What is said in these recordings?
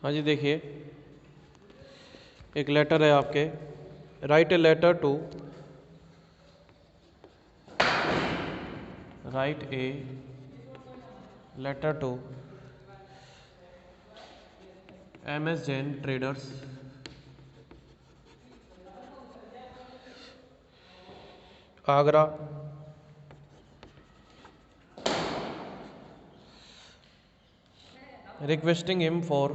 हाँ जी, देखिए एक लेटर है आपके, write a letter to, write a letter to MS Jain traders, Agra, requesting him for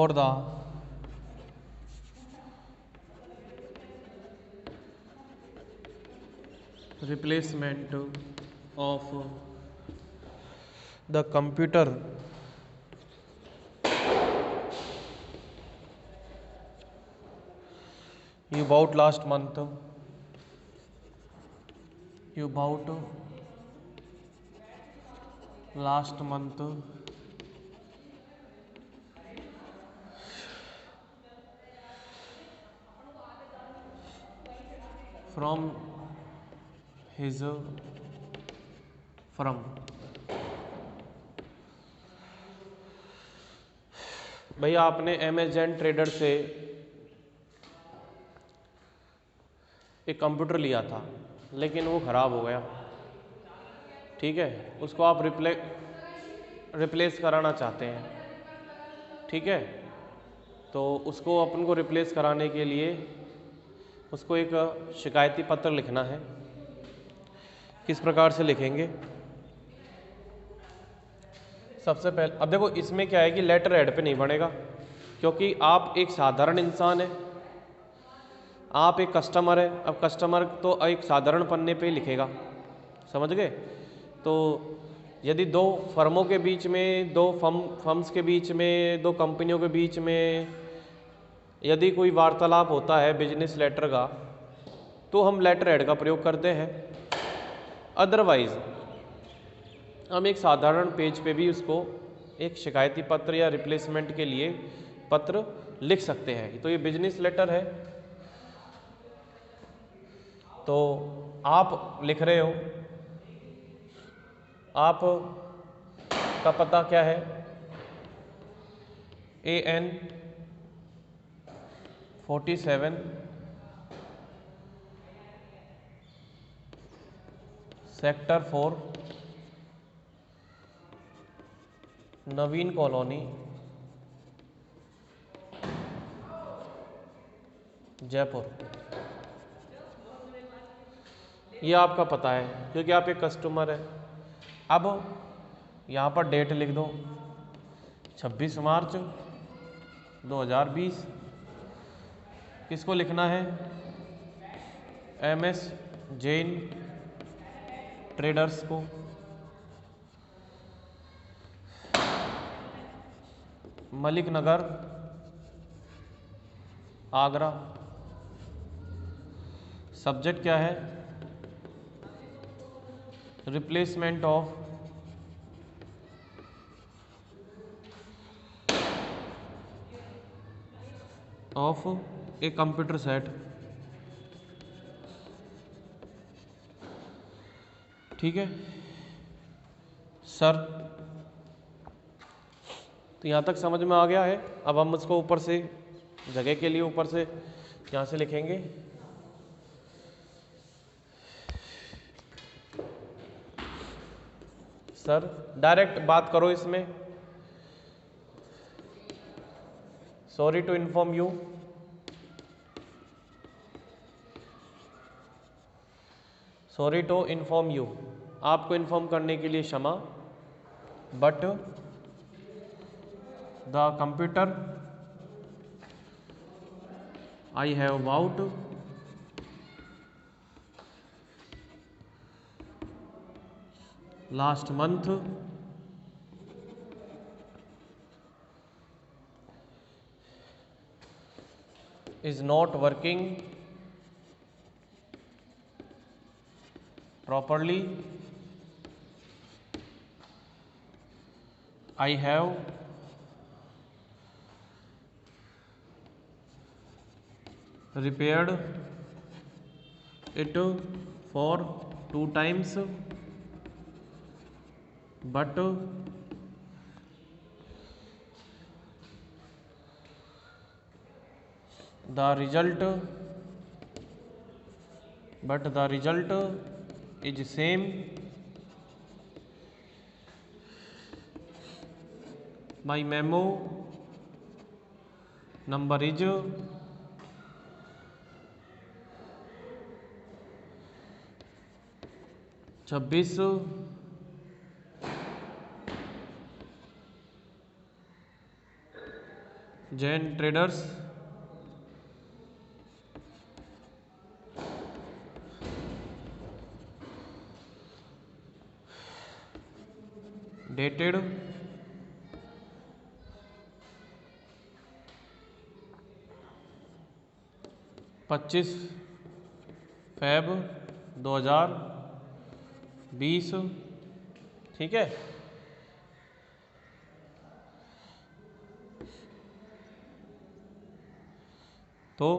the replacement of the computer you bought last month, from his firm। भैया आपने Amazon trader से एक computer लिया था लेकिन वो ख़राब हो गया, ठीक है, उसको आप रिप्लेस कराना चाहते हैं, ठीक है। तो उसको अपन को रिप्लेस कराने के लिए उसको एक शिकायती पत्र लिखना है। किस प्रकार से लिखेंगे? सबसे पहले अब देखो इसमें क्या है कि लेटर हेड पे नहीं बनेगा, क्योंकि आप एक साधारण इंसान है, आप एक कस्टमर है। अब कस्टमर तो एक साधारण पन्ने पे ही लिखेगा, समझ गए। तो यदि दो फर्मों के बीच में, दो फर्म्स के बीच में, दो कंपनियों के बीच में यदि कोई वार्तालाप होता है बिजनेस लेटर का, तो हम लेटर हेड का प्रयोग करते हैं। अदरवाइज हम एक साधारण पेज पे भी उसको एक शिकायती पत्र या रिप्लेसमेंट के लिए पत्र लिख सकते हैं। तो ये बिजनेस लेटर है, तो आप लिख रहे हो, आप का पता क्या है? AN 47 sector 4 Naveen colony Jaipur, ये आपका पता है क्योंकि आप एक कस्टमर है। अब यहाँ पर डेट लिख दो 26 मार्च 2020। किसको लिखना है? MS जैन ट्रेडर्स को। मलिक नगर, आगरा। सब्जेक्ट क्या है? Replacement of a computer set, ठीक है सर। तो यहाँ तक समझ में आ गया है। अब हम उसको ऊपर से जगह के लिए ऊपर से यहाँ से लिखेंगे सर। डायरेक्ट बात करो इसमें। Sorry to inform you, sorry to inform you, आपको इन्फॉर्म करने के लिए क्षमा, but the computer I have bought last month is not working properly. I have repaired it for 2 times, but the result is same. My memo number is 26 Jain traders dated 25 Feb 2020। ठीक है, तो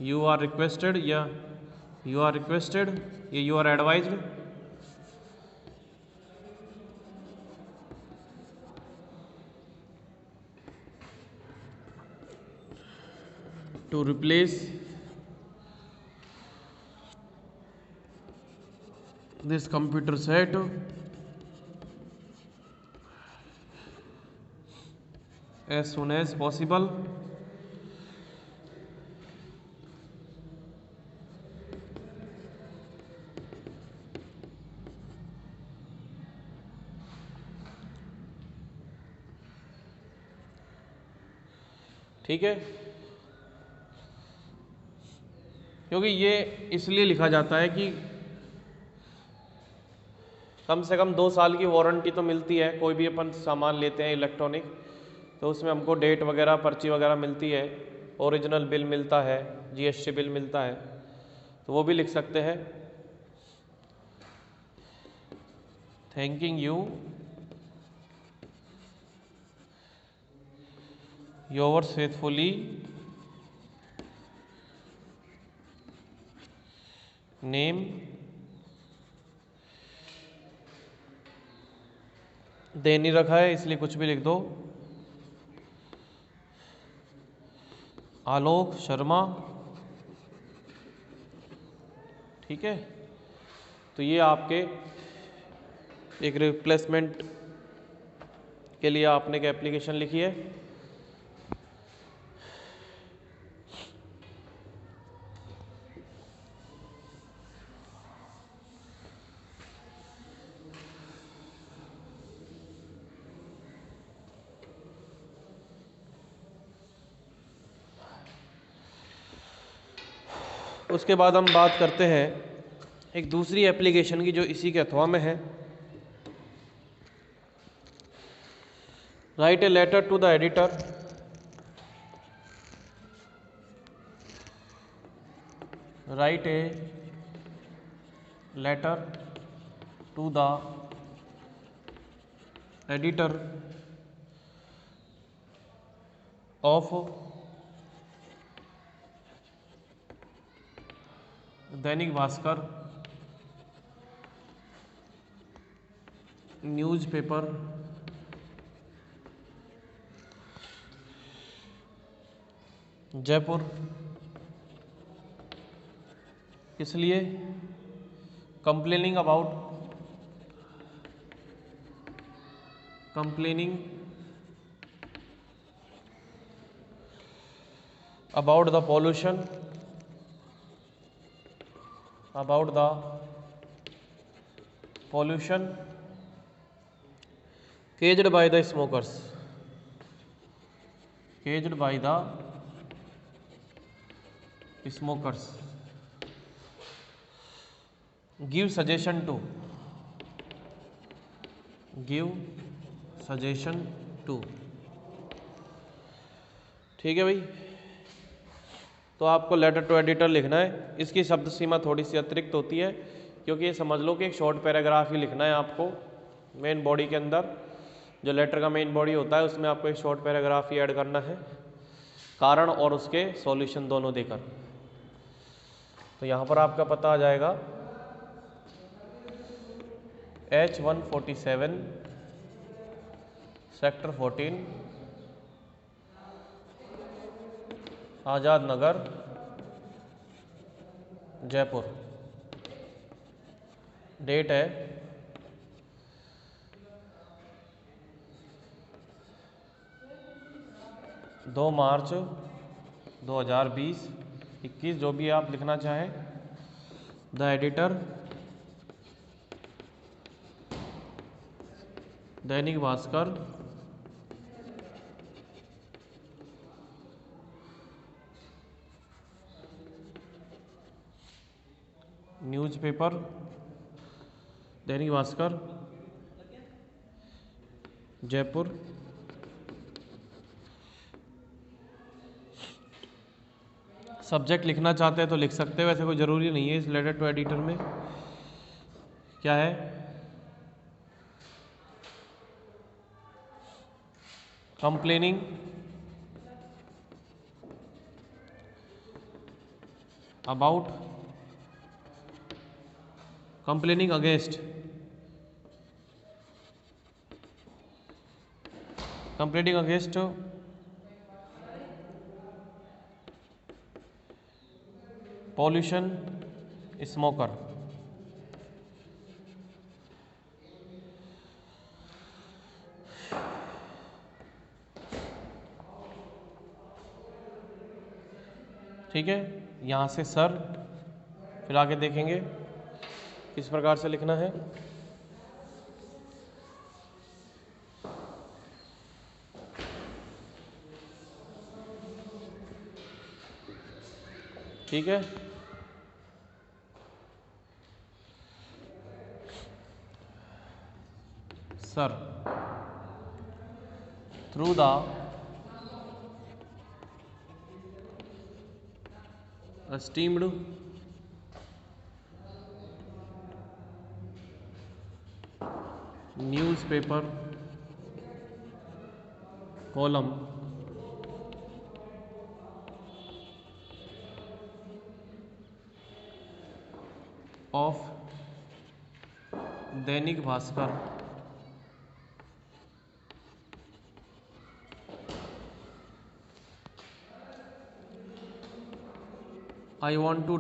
you are requested या you are advised to replace this computer set as soon as possible। ठीक है, क्योंकि ये इसलिए लिखा जाता है कि कम से कम 2 साल की वारंटी तो मिलती है। कोई भी अपन सामान लेते हैं इलेक्ट्रॉनिक, तो उसमें हमको डेट वगैरह, पर्ची वगैरह मिलती है, ओरिजिनल बिल मिलता है, जीएसटी बिल मिलता है, तो वो भी लिख सकते हैं। Thanking you yours faithfully name दे नहीं रखा है इसलिए कुछ भी लिख दो, आलोक शर्मा। ठीक है, तो ये आपके एक रिप्लेसमेंट के लिए आपने एक एप्लीकेशन लिखी है। उसके बाद हम बात करते हैं एक दूसरी एप्लीकेशन की जो इसी के अथवा में है। Write a letter to the editor, write a letter to the editor of Dainik Bhaskar newspaper Jaipur. किस लिए? Complaining about the pollution, caused by the smokers, give suggestion to। ठीक है भाई, तो आपको लेटर टू एडिटर लिखना है। इसकी शब्द सीमा थोड़ी सी अतिरिक्त होती है, क्योंकि ये समझ लो कि एक शॉर्ट पैराग्राफ ही लिखना है आपको। मेन बॉडी के अंदर जो लेटर का मेन बॉडी होता है उसमें आपको एक शॉर्ट पैराग्राफ ही ऐड करना है, कारण और उसके सॉल्यूशन दोनों देकर। तो यहाँ पर आपका पता आ जाएगा H147 sector 14 Azad Nagar Jaipur. Date है 2 मार्च 2020। 21 जो भी आप लिखना चाहें। The editor, Dainik Bhaskar, newspaper, Dainik Bhaskar Jaipur. Subject लिखना चाहते हैं तो लिख सकते हैं, वैसे कोई ज़रूरी नहीं है इस लेटर टू एडिटर में। क्या है? Complaining about, complaining against, complaining against pollution smoker. ठीक है, यहाँ से सर, फिर आगे देखेंगे किस प्रकार से लिखना है। ठीक है, sir through the esteemed newspaper column of Dainik Bhaskar I want to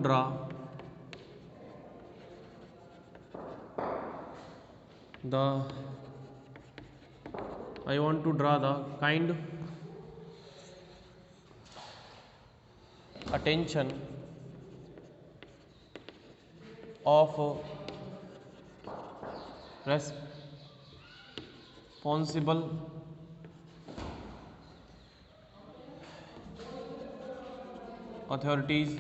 draw the kind attention of responsible authorities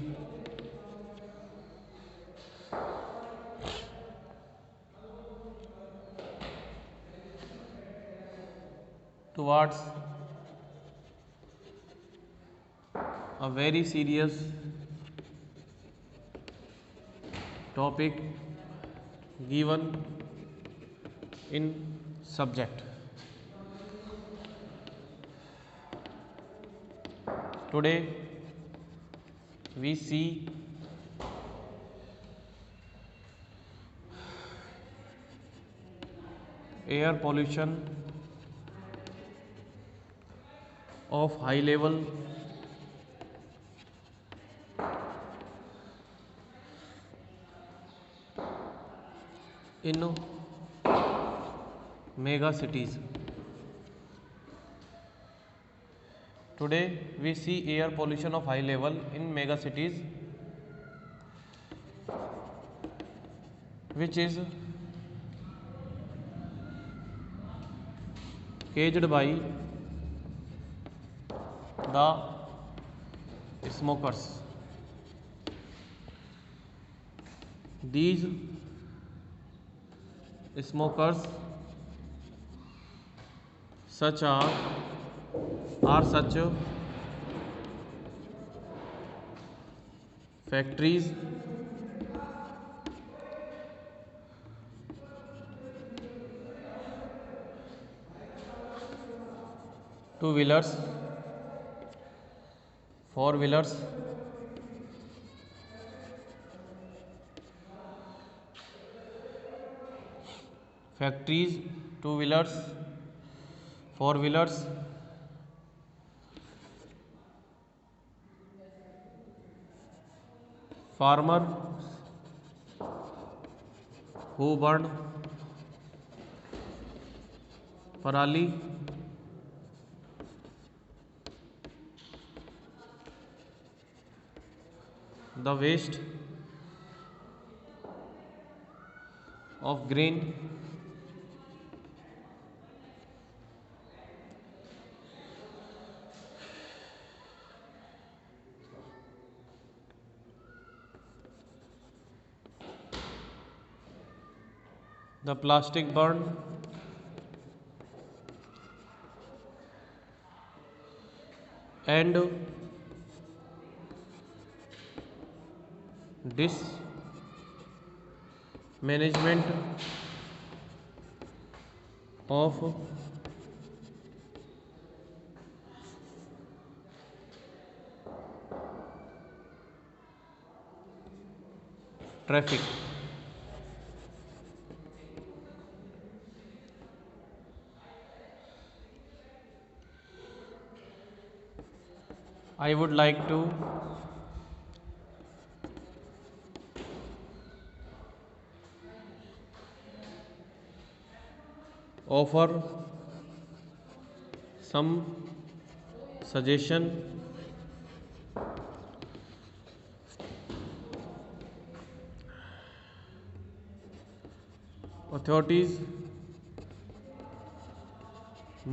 towards a very serious topic given in subject. Today we see air pollution of high level in mega cities. Today we see air pollution of high level in mega cities, which is caused by the smokers. These smokers are such factories, two-wheelers, four-wheelers, factories, two wheelers, four wheelers, farmer who burn पराली, the waste of grain, the plastic burn, and dismanagement of traffic. I would like to offer some suggestion authorities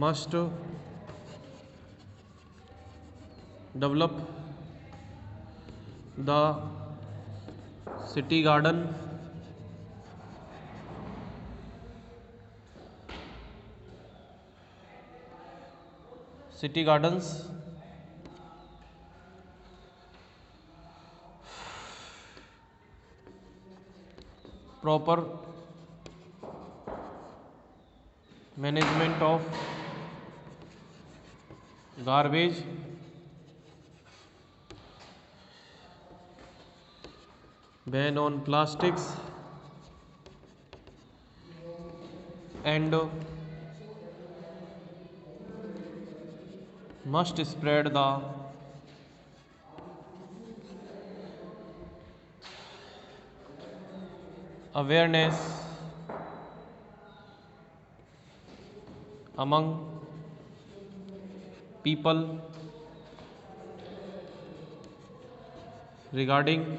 must develop the city gardens proper management of garbage, ban on plastics, and must spread the awareness among people regarding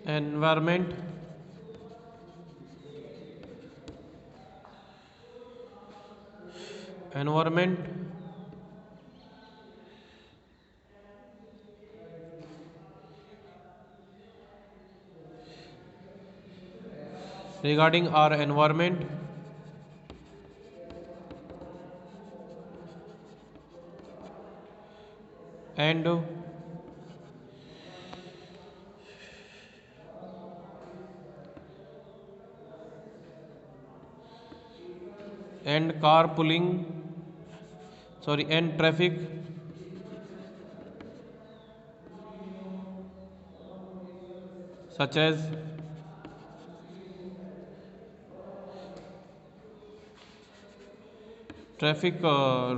environment regarding our environment and carpooling, and traffic such as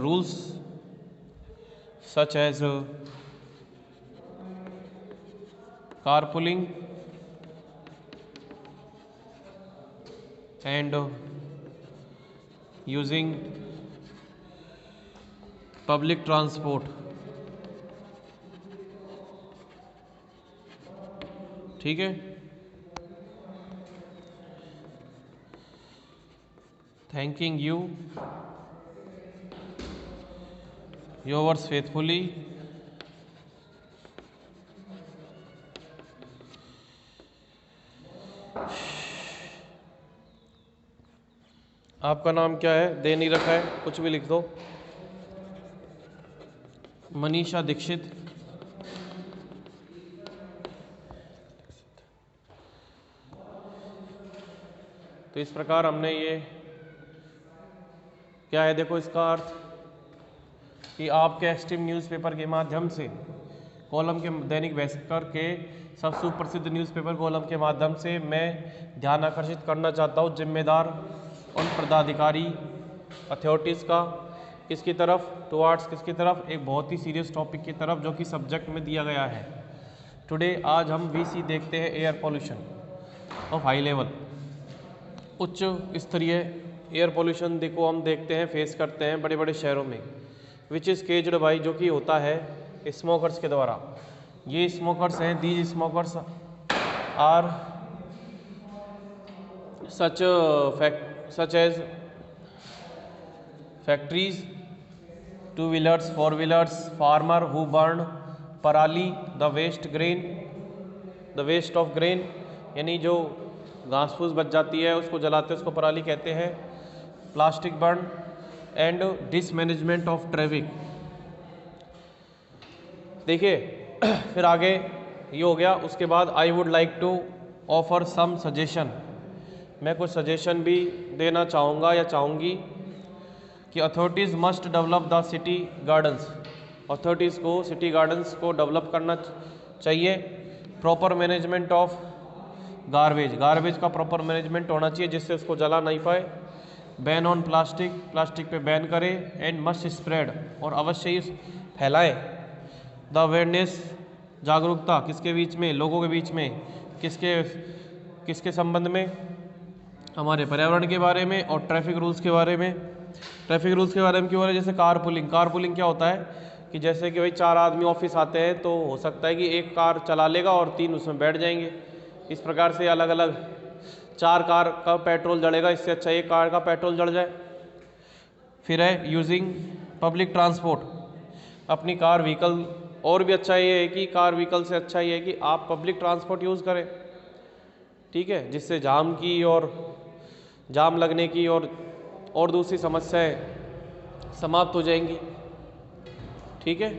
rules such as carpooling and using public transport. ठीक है, thanking you, yours faithfully, आपका नाम क्या है? दे नहीं रखा है, कुछ भी लिख दो। मनीषा दीक्षित। तो इस प्रकार हमने ये क्या है, देखो इसका अर्थ कि आपके एसटीएम न्यूज़पेपर के माध्यम से कॉलम के दैनिक भास्कर के सब सुप्रसिद्ध न्यूज़पेपर कॉलम के माध्यम से मैं ध्यान आकर्षित करना चाहता हूँ जिम्मेदार उन पदाधिकारी अथॉरिटीज़ का किसकी तरफ, टुवार्ड्स किसकी तरफ, एक बहुत ही सीरियस टॉपिक की तरफ जो कि सब्जेक्ट में दिया गया है। टुडे आज हम VC देखते हैं air pollution of high level, उच्च स्तरीय एयर पॉल्यूशन देखो हम देखते हैं, फेस करते हैं बड़े बड़े शहरों में, विच इज़ केज्ड बाई, जो कि होता है स्मोकर्स के द्वारा। ये स्मोकर्स हैं, these smokers are such as factories, two wheelers, four wheelers, farmer who burn पराली, द वेस्ट ऑफ ग्रेन, यानी जो घास फूस बच जाती है उसको जलाते हैं, उसको पराली कहते हैं, plastic burn and dismanagement of traffic. देखिए फिर आगे ये हो गया। उसके बाद I would like to offer some suggestion, मैं कुछ सजेशन भी देना चाहूँगा या चाहूँगी कि authorities must develop the city gardens, authorities को सिटी गार्डन्स को डेवलप करना चाहिए। प्रॉपर मैनेजमेंट ऑफ गार्बेज का प्रॉपर मैनेजमेंट होना चाहिए जिससे उसको जला नहीं पाए। बैन ऑन प्लास्टिक पे बैन करें। एंड मस्ट स्प्रेड, और अवश्य ही फैलाएं द अवेयरनेस, जागरूकता किसके बीच में, लोगों के बीच में, किसके संबंध में, हमारे पर्यावरण के बारे में और ट्रैफिक रूल्स के बारे में। ट्रैफिक रूल्स के बारे में क्यों हो रहा है, जैसे कारपूलिंग क्या होता है कि जैसे कि भाई 4 आदमी ऑफिस आते हैं तो हो सकता है कि एक कार चला लेगा और 3 उसमें बैठ जाएंगे। इस प्रकार से अलग अलग 4 कार का पेट्रोल जलेगा, इससे अच्छा एक कार का पेट्रोल जल जाए। फिर है यूजिंग पब्लिक ट्रांसपोर्ट, अपनी कार व्हीकल, और भी अच्छा ये है कि कार व्हीकल से अच्छा ये है कि आप पब्लिक ट्रांसपोर्ट यूज़ करें, ठीक है, जिससे जाम लगने की और दूसरी समस्याएं समाप्त हो जाएंगी, ठीक है।